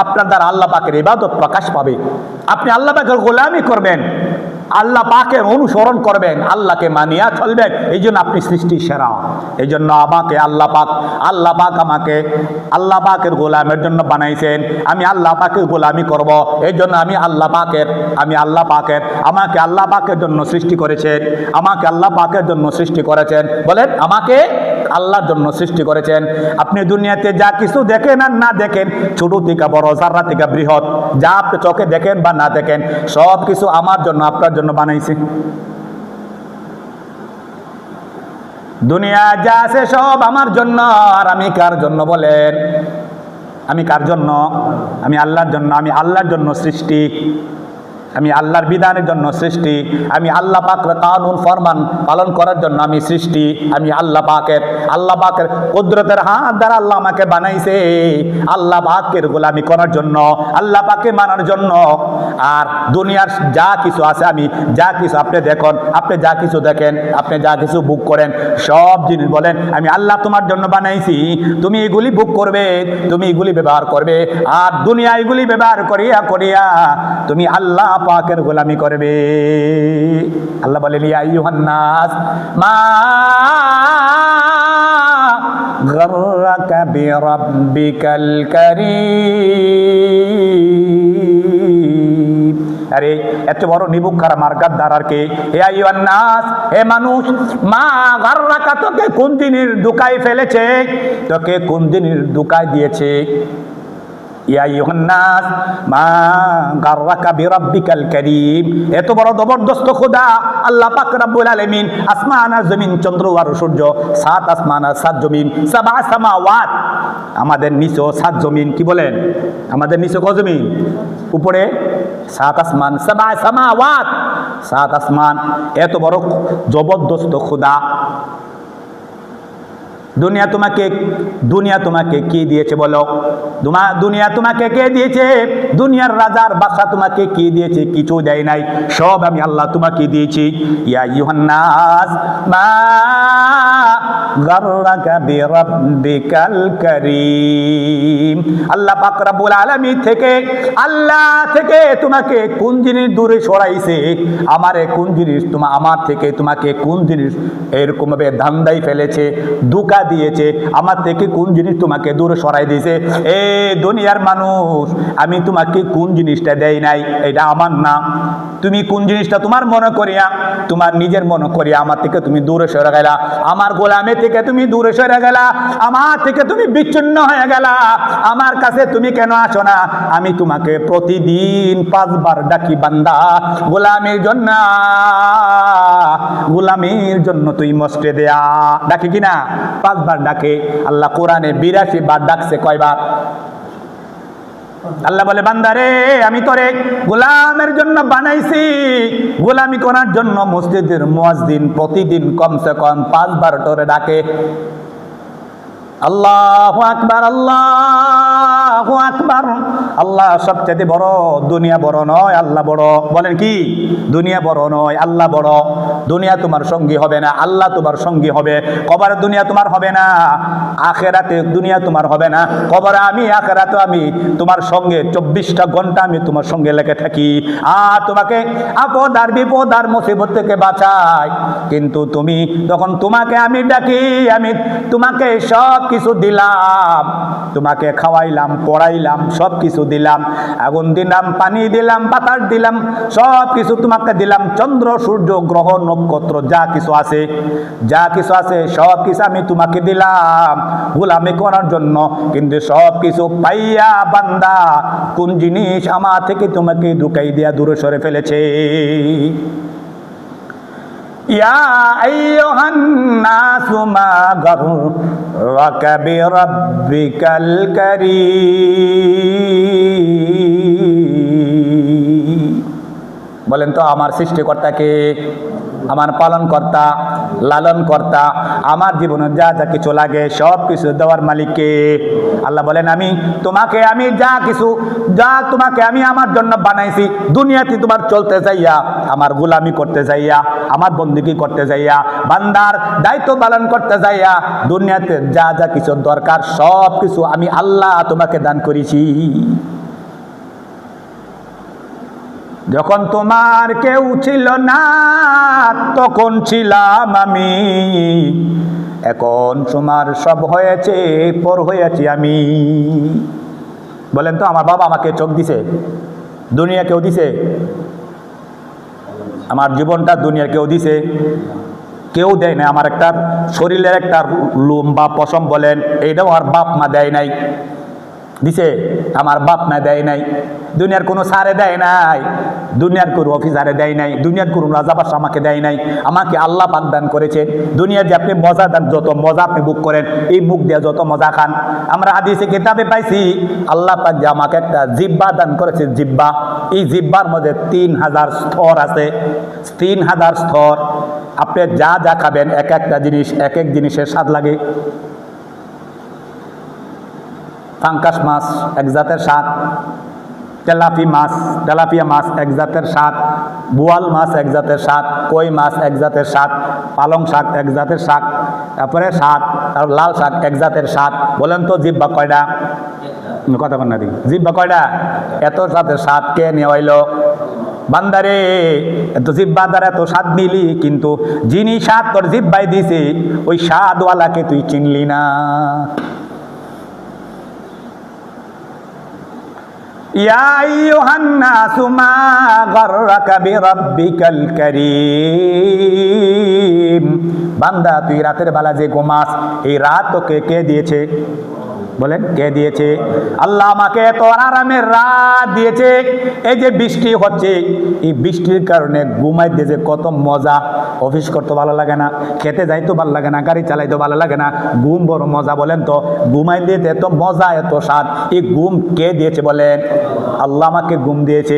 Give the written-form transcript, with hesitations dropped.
আপনার দ্বারা আল্লাহ পাকের ইবাদত প্রকাশ পাবে। আপনি আল্লাহ পাকের গোলামি করবেন, আল্লাহ পাকের অনুসরণ করবেন, আল্লাহকে মানিয়া চলবেন। এই জন্য আপনি সৃষ্টি সেরা। এই জন্য আমাকে আল্লাহ পাক আমাকে আল্লাহ পাকের গোলামের জন্য বানাইছেন। আমি আল্লাহ পাকের গোলামি করব। এই জন্য আমি আল্লাহ পাকের আমাকে আল্লাহ পাকের জন্য সৃষ্টি করেছেন। আমাকে আল্লাহ পাকের জন্য সৃষ্টি করেছেন। বলেন, আমাকে আল্লাহর জন্য সৃষ্টি করেছেন। আপনি দুনিয়াতে যা কিছু দেখেন আর না দেখেন, ছোট থেকে বড়, জাররা থেকে বৃহৎ, যা আপনি চোখে দেখেন বা না দেখেন, সব কিছু আমার জন্য, আপনার জন্য বানাইছে। দুনিয়া যা আছে সব আমার জন্য। আর আমি কার জন্য বলেন? আমি কার জন্য? আমি আল্লাহর জন্য। আমি আল্লাহর জন্য সৃষ্টি। আমি আল্লাহর বিধানের জন্য সৃষ্টি। আমি আল্লাহ পাকের কানুন ফরমান পালন করার জন্য আমি সৃষ্টি। আমি আল্লাহ পাকের কুদরতের হাত দ্বারা আল্লাহ আমাকে বানাইছে আল্লাহ পাকের গোলামি করার জন্য, আল্লাহ পাকে মানার জন্য। আর দুনিয়ার যা কিছু আছে, আমি যা কিছু, আপনি দেখুন, আপনি যা কিছু দেখেন, আপনি যা কিছু বুক করেন, সব জিনিস বলেন আমি আল্লাহ তোমার জন্য বানাইছি। তুমি এগুলি বুক করবে, তুমি এগুলি ব্যবহার করবে। আর দুনিয়া এগুলি ব্যবহার করিয়া করিয়া তুমি আল্লাহ পাকের গোলামি করবে। আল্লাহ বলেন, ইয়া আইয়ুহান নাস মা গাররাকা বিরাব্বিকাল কারীম। আরে এত বড় নিবুক খারা মার্গার দ্বারার কে? ইয়া আইয়ুহান নাস, হে মানুষ, মা গাররাকা, তোকে কোন দিনের দুকায় ফেলেছে? তোকে কোন দিনের দুকায় দিয়েছে? ইয়া আইয়ুহান নাস মা গাররাকা বিরাব্বিকাল কারীম। এত বড় জবরদস্ত খোদা আল্লাহ পাক রব্বুল আলামিন, আসমান আর জমিন, চন্দ্র আর সূর্য, 7 আসমান আর 7 জমিন, 7 সামাওয়াত, আমাদের নিচে 7 জমিন। কি বলেন? আমাদের নিচে কত জমিন? উপরে 7 আসমান, 7 সামাওয়াত, 7 আসমান। এত বড় জবরদস্ত খোদা। দুনিয়া তোমাকে কি দিয়েছে বলো? দুনিয়া তোমাকে কে দিয়েছে? দুনিয়ার রাজার বাদশা তোমাকে কি দিয়েছে? কিছু দেয় নাই, সব আমি আল্লাহ তোমাকে দিয়েছি। ইয়া আইয়ুহান নাস মা গাররাকা বিরাব্বিকাল কারীম। আল্লাহ পাক রব্বুল আলামিন থেকে, আল্লাহ থেকে তোমাকে কোন জিনিস দূরে সরাইছে? আমারে কোন জিনিস আমার থেকে তোমাকে কোন জিনিস এরকম ভাবে ধান্দাই ফেলেছে, ধোঁকা দিয়েছে? আমার থেকে কোন জিনিস তোমাকে দূরে সরাই দিয়েছে? এ দুনিয়ার মানুষ, আমি তোমাকে কোন জিনিসটা দেই নাই? এটা আমার না। তুমি কোন জিনিসটা তোমার মনে করিয়া, তোমার নিজের মনে করিয়া আমার থেকে তুমি দূরে সরে গেলা, আমার গোলামি থেকে তুমি দূরে সরে গেলা, আমার থেকে তুমি বিচ্ছিন্ন হয়ে গেলা। আমার কাছে তুমি কেন আসো না? আমি তোমাকে প্রতিদিন 5 বার ডাকি, বান্দা গোলামির জন্য তুই মস্টে দেয়া। ডাকি কিনা? 5 বার ডাকে। আল্লাহ কোরআনে 82 বার ডাকছে। কয়বার? আল্লাহ বলে, বান্দারে আমি তোরে গোলামের জন্য বানাইছি, গোলামি করার জন্য। মসজিদের মুয়াজ্জিন প্রতিদিন কমসে কম 5 বার তোরে ডাকে। আল্লাহু আকবার, আল্লাহু আকবার। আল্লাহ সবচেয়ে বড়, দুনিয়া বড় নয়, আল্লাহ বড়। বলেন কি? দুনিয়া বড় নয়, আল্লাহ বড়। দুনিয়া তোমার সঙ্গী হবে না, আল্লাহ তোমার সঙ্গী হবে। কবরে দুনিয়া তোমার হবে না, আখেরাতে দুনিয়া তোমার হবে না। কবরে আমি, আখেরাতে আমি তোমার সঙ্গে 24টা ঘন্টা আমি তোমার সঙ্গে লেগে থাকি। আর তোমাকে আপদ আর বিপদ আর মুসিবত থেকে বাঁচাই। কিন্তু তুমি যখন তোমাকে আমি ডাকি, আমি তোমাকে সব কিছু দিলাম, তোমাকে খাওয়াইলাম, পড়াইলাম, সব কিছু দিলাম, আগুন দিলাম, পানি দিলাম, বাতাস দিলাম, সব কিছু তোমাকে দিলাম। চন্দ্র, সূর্য, গ্রহ, নক্ষত্র, যা কিছু আছে সব কিছু আমি তোমাকে দিলাম গোলামি করার জন্য। কিন্তু সব কিছু পাইয়া বান্দা কোন জিনিস আমার থেকে তোমাকে ঢুকাই দিয়া দূরে সরে ফেলেছে। ইয়া আইয়ুহান নাসু মা গাররাকা বিরাব্বিকাল কারীম। বলেন তো, আমার সৃষ্টিকর্তাকে, আমার পালন কর্তা, লালন কর্তা, আমার জীবনে যা যা কিছু লাগে সব কিছু দেওয়ার মালিককে। আল্লাহ বলেন, আমি তোমাকে আমি আমার জন্য বানাইছি। দুনিয়াতে তোমার চলতে যাইয়া, আমার গোলামি করতে যাইয়া, আমার বন্দেগী করতে যাইয়া, বান্দার দায়িত্ব পালন করতে যাইয়া, দুনিয়াতে যা যা কিছু দরকার সব কিছু আমি আল্লাহ তোমাকে দান করেছি। যখন তোমার কেউ ছিল না তখন ছিলাম আমি, এখন তোমার সব হয়েছে পর হয়েছি আমি। বলেন তো, আমার বাবা আমাকে চোখ দিছে? দুনিয়া কেউ দিছে? আমার জীবনটা দুনিয়ার কেউ দিছে? কেউ দেয় না। আমার একটা শরীরের একটা লোম বা পশম বলেন, এইটাও আমার বাপ মা দেয় নাই। দিছে? আমার বাপ মা দেয় নাই। দুনিয়ার কোনো সারে দেয় নাই, দুনিয়ার কোনো অফিসারে দেয় নাই, দুনিয়ার কোনো রাজা বাদশা আমাকে দেয় নাই। আমাকে আল্লাহ পাক দান করেছেন। দুনিয়ার যে আপনি মজা দান, যত মজা আপনি বুক করেন, এই মুখ দিয়ে যত মজা খান, আমরা হাদিসে কিতাবে পাইছি আল্লাহ পাক যে আমাকে একটা জিব্বা দান করেছে। জিব্বা, এই জিব্বার মধ্যে 3000 স্তর আছে। 3000 স্তর। আপনি যা যা খাবেন, এক একটা জিনিস এক এক জিনিসের স্বাদ লাগে। পাঙ্কাশ মাছ এক জাতের স্বাদ, তেলাপিয়া মাছ এক জাতের স্বাদ, বোয়াল মাছ এক জাতের স্বাদ, কই মাছ এক জাতের স্বাদ, পালং শাক এক জাতের শাক, তারপরে শাক, তারপর লাল শাক এক জাতের স্বাদ। বলেন তো জিব্বা কয়টা? কথা বল না দিই, জিব্বা কয়টা? এত জাতের স্বাদ কে নেওয়াইল? বান্দারে, এত জিব্বা দ্বারা এত স্বাদ নিলি, কিন্তু যিনি স্বাদ তোর জিব্বাই দিছে ওই স্বাদওয়ালাকে তুই চিনলি না। ইয়া আইয়ুহান নাসু মা গাররাকা বিরাব্বিকাল কারীম। বান্দা, তুই রাতের বেলা যে ঘুমাস, এই রাত তোকে কে দিয়েছে? বলেন, কে দিয়েছে? আল্লাহ আমাকে এত আরামের রাত দিয়েছে। এই যে বৃষ্টি হচ্ছে, এই বৃষ্টির কারণে ঘুমাইতে যে কত মজা। অফিস করতে ভালো লাগে না, খেতে যাইতে ভালো লাগে না, গাড়ি চালাইতে ভালো লাগে না, ঘুম বড় মজা। বলেন তো, ঘুমাই দিতে এত মজা, এত স্বাদ, এই ঘুম কে দিয়েছে? বলেন, আল্লাহ আমাকে ঘুম দিয়েছে।